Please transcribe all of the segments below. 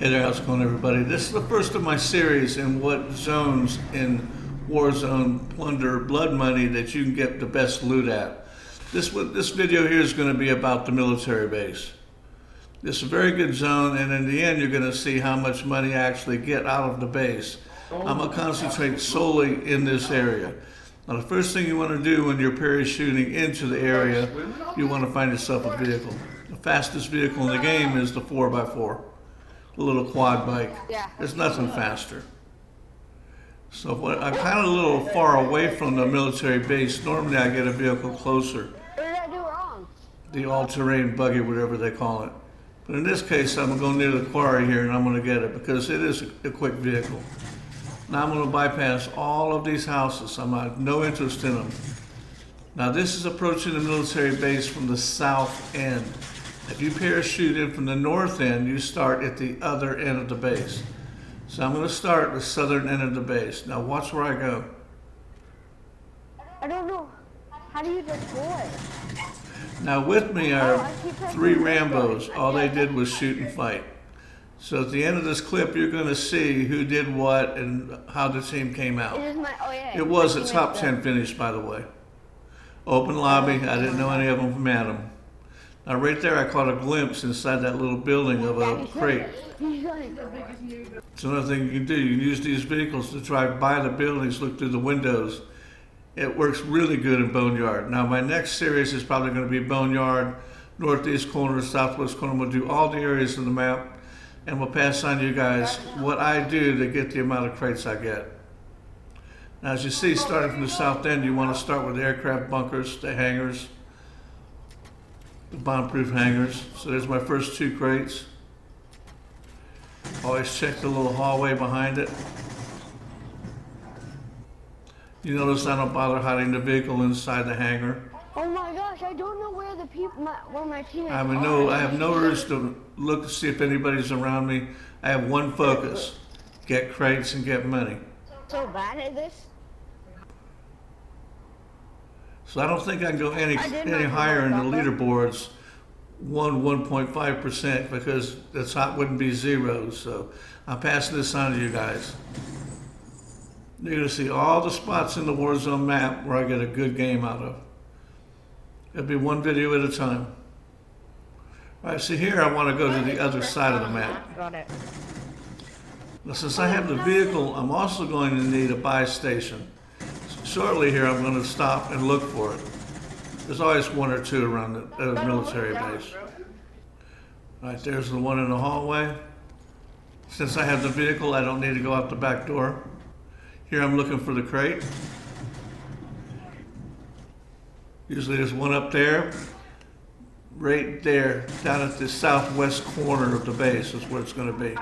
Hey there, how's it going, everybody? This is the first of my series in what zones in Warzone Plunder Blood Money that you can get the best loot at. This video here is going to be about the military base. This is a very good zone, and in the end you're going to see how much money I actually get out of the base. I'm going to concentrate solely in this area. Now, the first thing you want to do when you're parachuting into the area, you want to find yourself a vehicle. The fastest vehicle in the game is the 4x4. A little quad bike. There's nothing faster. So I'm kind of a little far away from the military base. Normally I get a vehicle closer. What did I do wrong? The all-terrain buggy, whatever they call it. But in this case, I'm going to go near the quarry here and I'm going to get it because it is a quick vehicle. Now I'm going to bypass all of these houses. I have no interest in them. Now this is approaching the military base from the south end. If you parachute in from the north end, you start at the other end of the base. So I'm going to start at the southern end of the base. Now watch where I go. I don't know. How do you deploy? Now with me are 3 Rambos. All they did was shoot and fight. So at the end of this clip, you're going to see who did what and how the team came out. It was a top 10 finish, by the way. Open lobby. I didn't know any of them from Adam. Now right there I caught a glimpse inside that little building of a crate. So another thing you can do, you can use these vehicles to drive by the buildings, look through the windows. It works really good in Boneyard. Now my next series is probably going to be Boneyard, northeast corner, southwest corner. We'll do all the areas of the map and we'll pass on to you guys what I do to get the amount of crates I get. Now as you see, starting from the south end, you want to start with the aircraft bunkers, the hangars, the bomb-proof hangars. So there's my first 2 crates. Always check the little hallway behind it. You notice I don't bother hiding the vehicle inside the hangar. Oh my gosh, I don't know where the people, where my teammates are. I have no urge to look to see if anybody's around me. I have one focus: get crates and get money. So bad at this? So I don't think I can go any higher in the leaderboards, 1.5%, because the top wouldn't be 0. So I'm passing this on to you guys. You're going to see all the spots in the Warzone map where I get a good game out of. It'll be one video at a time. All right, so here I want to go to the other side of the map. Got it. Now, since I have the vehicle, I'm also going to need a buy station. Shortly here, I'm going to stop and look for it. There's always 1 or 2 around the military base. All right, there's the one in the hallway. Since I have the vehicle, I don't need to go out the back door. Here I'm looking for the crate. Usually there's one up there. Right there, down at the southwest corner of the base is where it's going to be.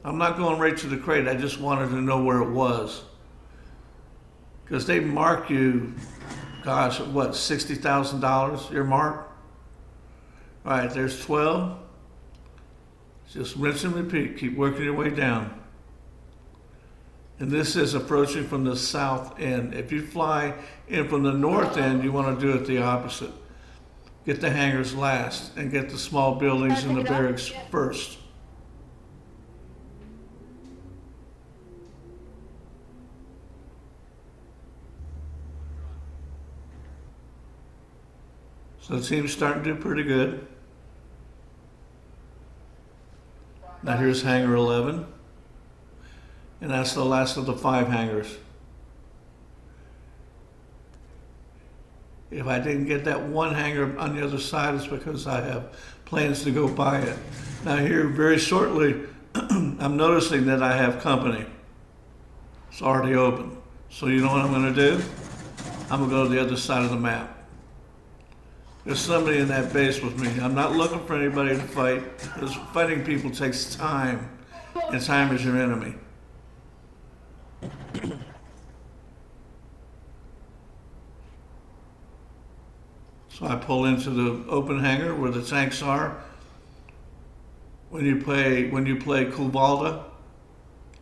I'm not going right to the crate, I just wanted to know where it was. Because they mark you, gosh, what, $60,000 your mark? All right, there's 12. Just rinse and repeat, keep working your way down. And this is approaching from the south end. If you fly in from the north end, you want to do it the opposite. Get the hangars last and get the small buildings and the barracks first. So the team's starting to do pretty good. Now here's hangar 11. And that's the last of the 5 hangars. If I didn't get that one hangar on the other side, it's because I have plans to go buy it. Now here, very shortly, I'm noticing that I have company. It's already open. So you know what I'm going to do? I'm going to go to the other side of the map. There's somebody in that base with me. I'm not looking for anybody to fight, because fighting people takes time, and time is your enemy. So I pull into the open hangar where the tanks are. When you play Kuvalda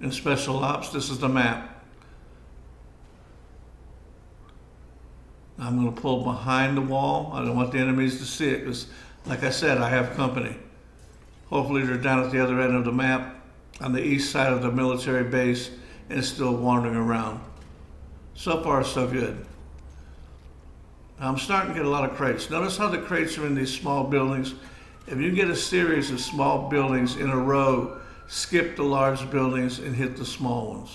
in Special Ops, this is the map. I'm going to pull behind the wall. I don't want the enemies to see it because, like I said, I have company. Hopefully they're down at the other end of the map on the east side of the military base and still wandering around. So far, so good. I'm starting to get a lot of crates. Notice how the crates are in these small buildings. If you get a series of small buildings in a row, skip the large buildings and hit the small ones.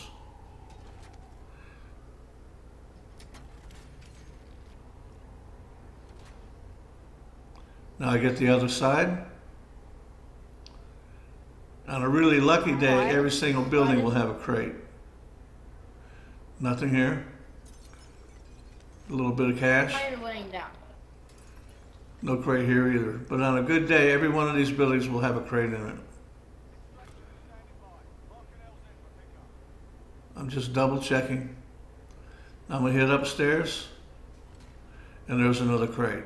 Now I get the other side. On a really lucky day, every single building will have a crate. Nothing here. A little bit of cash. No crate here either. But on a good day, every one of these buildings will have a crate in it. I'm just double checking. I'm gonna hit upstairs, and there's another crate.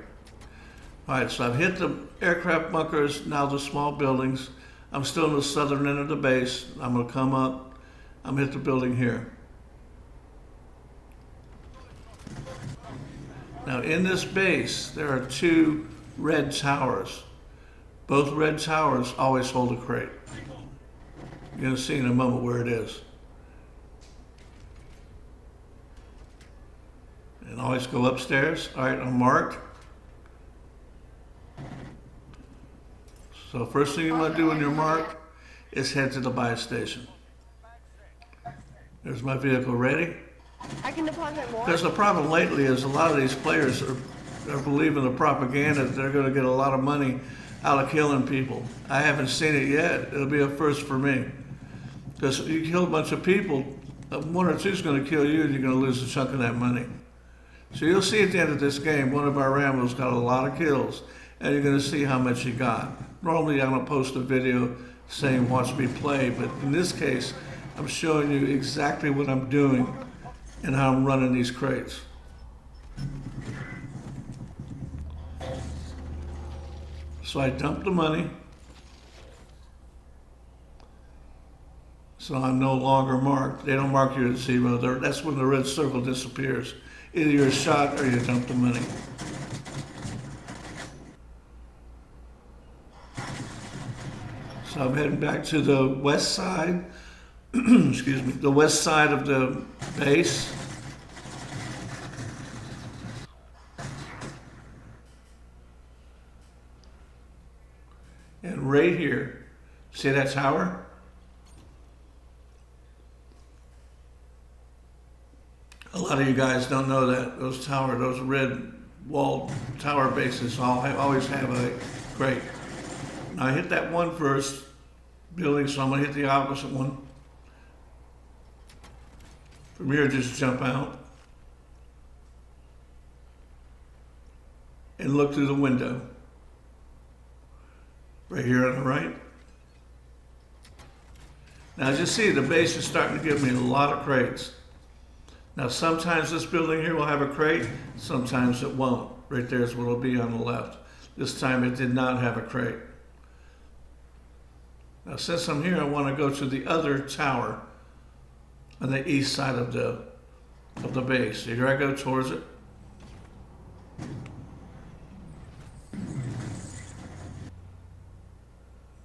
All right, so I've hit the aircraft bunkers, now the small buildings. I'm still in the southern end of the base. I'm gonna come up, I'm gonna hit the building here. Now in this base, there are two red towers. Both red towers always hold a crate. You're gonna see in a moment where it is. And always go upstairs. All right, I'm marked. So first thing you want to do when you're marked is head to the buy station. There's my vehicle ready. I can deposit more. Because the problem lately is a lot of these players are believing the propaganda that they're going to get a lot of money out of killing people. I haven't seen it yet. It'll be a first for me. Because you kill a bunch of people, one or two is going to kill you and you're going to lose a chunk of that money. So you'll see at the end of this game, one of our Rambos got a lot of kills, and you're going to see how much he got. Normally I don't post a video saying watch me play, but in this case, I'm showing you exactly what I'm doing and how I'm running these crates. So I dump the money. So I'm no longer marked. They don't mark you at 0. That's when the red circle disappears. Either you're shot or you dump the money. So I'm heading back to the west side, excuse me, the west side of the base. And right here, see that tower? A lot of you guys don't know that those red walled tower bases always have a crate. Now I hit that one first building, so I'm gonna hit the opposite one. From here, just jump out and look through the window. Right here on the right. Now as you see, the base is starting to give me a lot of crates. Now sometimes this building here will have a crate, sometimes it won't. Right there is what it'll be on the left. This time it did not have a crate. Now since I'm here, I want to go to the other tower on the east side of the base. So here I go towards it.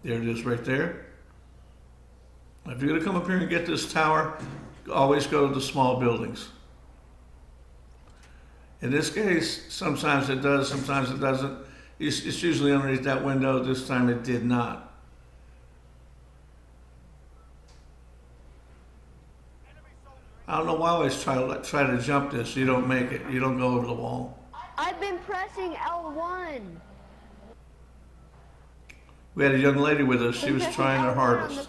There it is right there. Now, if you're going to come up here and get this tower, always go to the small buildings. In this case, sometimes it does, sometimes it doesn't. It's usually underneath that window. This time it did not. I don't know why I always try to jump this. You don't make it. You don't go over the wall. I've been pressing L1. We had a young lady with us. She was trying her hardest.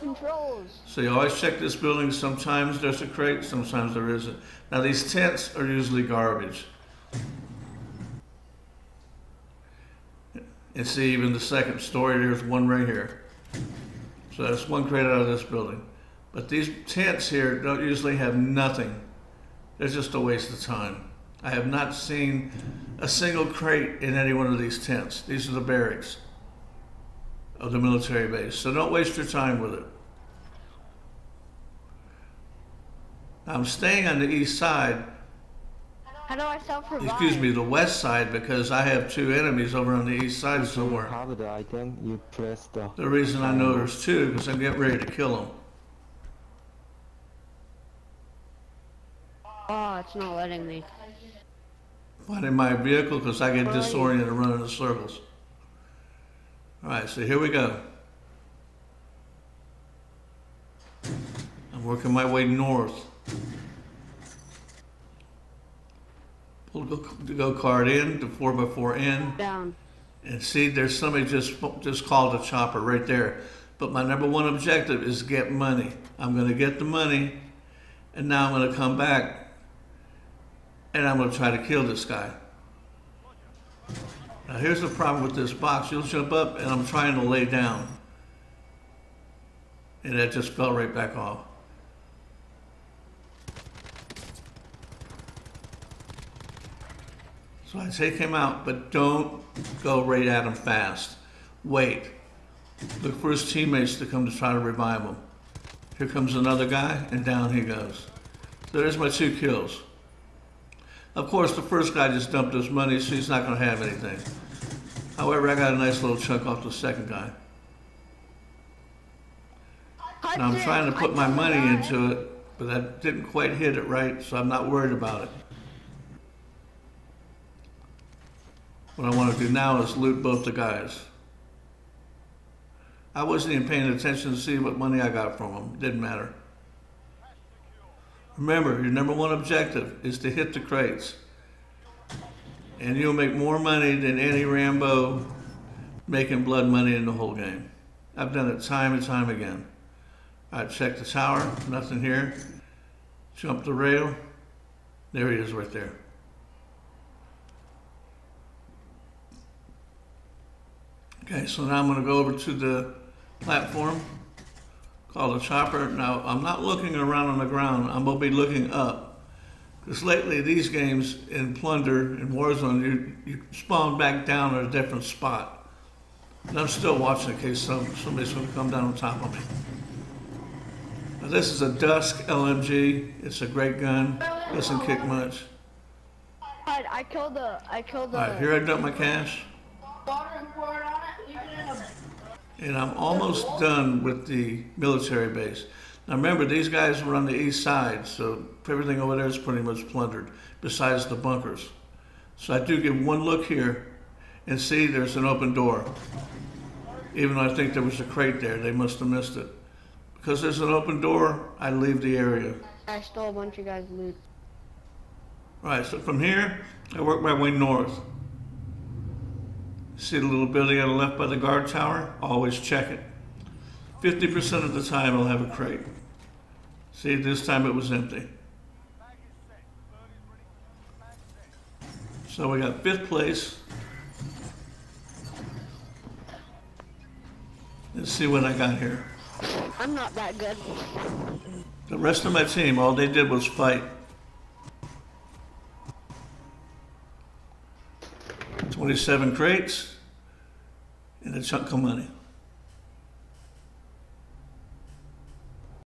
So you always check this building. Sometimes there's a crate, sometimes there isn't. Now these tents are usually garbage. And see, even the second story, there's one right here. So that's one crate out of this building. But these tents here don't usually have nothing. They're just a waste of time. I have not seen a single crate in any one of these tents. These are the barracks of the military base. So don't waste your time with it. I'm staying on the east side How do I self-revive? Excuse me, the west side, because I have two enemies over on the east side somewhere. You have the item, you press The reason I know there's two, because I'm getting ready to kill them. Oh, it's not letting me. Finding my vehicle, because I get disoriented running in circles. Alright, so here we go. I'm working my way north. Pull the go-kart in, the 4x4 in. Down. And see, there's somebody just called a chopper right there. But my number one objective is get money. I'm going to get the money, and now I'm going to come back, and I'm going to try to kill this guy. Now here's the problem with this box. You'll jump up, and I'm trying to lay down. And that just fell right back off. So I take him out, but don't go right at him fast. Wait. Look for his teammates to come to try to revive him. Here comes another guy, and down he goes. So there's my 2 kills. Of course, the first guy just dumped his money, so he's not going to have anything. However, I got a nice little chunk off the second guy. Now I'm trying to put my money into it, but I didn't quite hit it right, so I'm not worried about it. What I want to do now is loot both the guys. I wasn't even paying attention to see what money I got from them. It didn't matter. Remember, your number one objective is to hit the crates. And you'll make more money than any Rambo making blood money in the whole game. I've done it time and time again. I check the tower, nothing here. Jump the rail. There he is right there. Okay, so now I'm going to go over to the platform called a chopper. Now, I'm not looking around on the ground. I'm going to be looking up. Because lately, these games in Plunder and Warzone, you spawn back down at a different spot. And I'm still watching in case somebody's going to come down on top of me. Now, this is a Dusk LMG. It's a great gun. Doesn't kick much. I killed the. All right, here I dump my cash. And I'm almost done with the military base. Now remember, these guys were on the east side, so everything over there is pretty much plundered, besides the bunkers. So I do give one look here, and see there's an open door. Even though I think there was a crate there, they must have missed it. Because there's an open door, I leave the area. I stole a bunch of guys' loot. All right, so from here, I work my way north. See the little building on the left by the guard tower? Always check it. 50% of the time I'll have a crate. See, this time it was empty. So we got 5th place. Let's see what I got here. I'm not that good. The rest of my team, all they did was fight. 27 crates and a chunk of money.